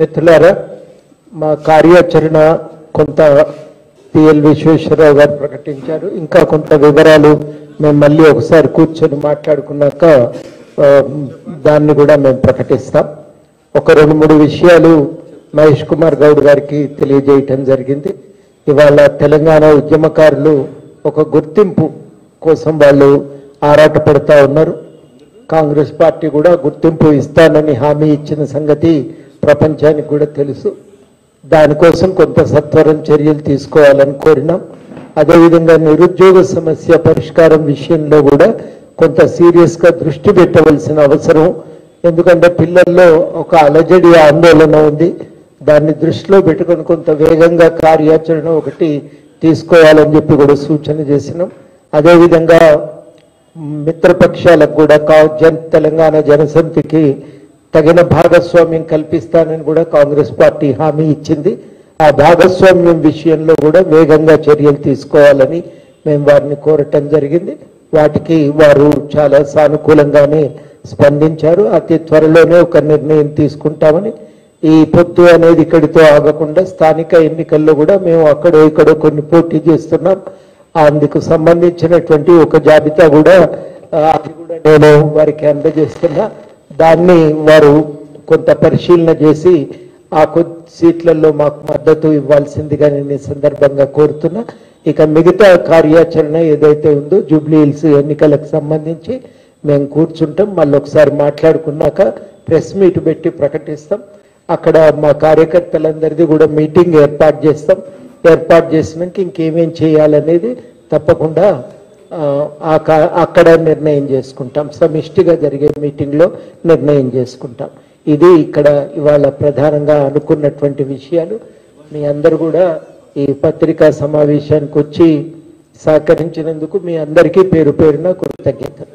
మిత్రులారా, మా కార్యాచరణ కొంత పిఎల్ విశ్వేశ్వరరావు గారు ప్రకటించారు. ఇంకా కొంత వివరాలు మేము మళ్ళీ ఒకసారి కూర్చొని మాట్లాడుకున్నాక దాన్ని కూడా మేము ప్రకటిస్తాం. ఒక 2-3 విషయాలు మహేష్ కుమార్ గౌడ్ గారికి తెలియజేయటం జరిగింది. ఇవాళ తెలంగాణ ఉద్యమకారులు ఒక గుర్తింపు కోసం వాళ్ళు ఆరాటపడతా ఉన్నారు. కాంగ్రెస్ పార్టీ కూడా గుర్తింపు ఇస్తానని హామీ ఇచ్చిన సంగతి ప్రపంచానికి కూడా తెలుసు. దానికోసం కొంత సత్వరం చర్యలు తీసుకోవాలని కోరినాం. అదేవిధంగా నిరుద్యోగ సమస్య పరిష్కారం విషయంలో కూడా కొంత సీరియస్గా దృష్టి పెట్టవలసిన అవసరం. ఎందుకంటే పిల్లల్లో ఒక అలజడి ఆందోళన ఉంది. దాన్ని దృష్టిలో పెట్టుకొని కొంత వేగంగా కార్యాచరణ ఒకటి తీసుకోవాలని చెప్పి కూడా సూచన చేసినాం. అదేవిధంగా మిత్రపక్షాలకు కూడా తెలంగాణ జనసమితికి తగిన భాగస్వామ్యం కల్పిస్తానని కూడా కాంగ్రెస్ పార్టీ హామీ ఇచ్చింది. ఆ భాగస్వామ్యం విషయంలో కూడా వేగంగా చర్యలు తీసుకోవాలని మేము వారిని కోరటం జరిగింది. వాటికి వారు చాలా సానుకూలంగానే స్పందించారు. అతి త్వరలోనే ఒక నిర్ణయం తీసుకుంటామని. ఈ పొత్తు అనేది ఇక్కడితో ఆగకుండా స్థానిక ఎన్నికల్లో కూడా మేము అక్కడో ఇక్కడో కొన్ని పోటీ చేస్తున్నాం. అందుకు సంబంధించినటువంటి ఒక జాబితా కూడా అది కూడా నేను వారికి అందజేస్తున్నా. దాన్ని వారు కొంత పరిశీలన చేసి ఆ కొద్ది సీట్లలో మాకు మద్దతు ఇవ్వాల్సిందిగా నేను ఈ సందర్భంగా కోరుతున్నా. ఇక మిగతా కార్యాచరణ ఏదైతే ఉందో జూబ్లీ హిల్స్ ఎన్నికలకు సంబంధించి మేము కూర్చుంటాం. మళ్ళీ ఒకసారి మాట్లాడుకున్నాక ప్రెస్ మీట్ పెట్టి ప్రకటిస్తాం. అక్కడ మా కార్యకర్తలందరిది కూడా మీటింగ్ ఏర్పాటు చేస్తాం. ఏర్పాటు చేసినాక ఇంకేమేం చేయాలనేది తప్పకుండా అక్కడ నిర్ణయం చేసుకుంటాం. సమిష్టిగా జరిగే మీటింగ్లో నిర్ణయం చేసుకుంటాం. ఇది ఇక్కడ ఇవాళ ప్రధానంగా అనుకున్నటువంటి విషయాలు. మీ అందరు కూడా ఈ పత్రికా సమావేశానికి వచ్చి సహకరించినందుకు మీ అందరికీ పేరు పేరున కృతజ్ఞతలు.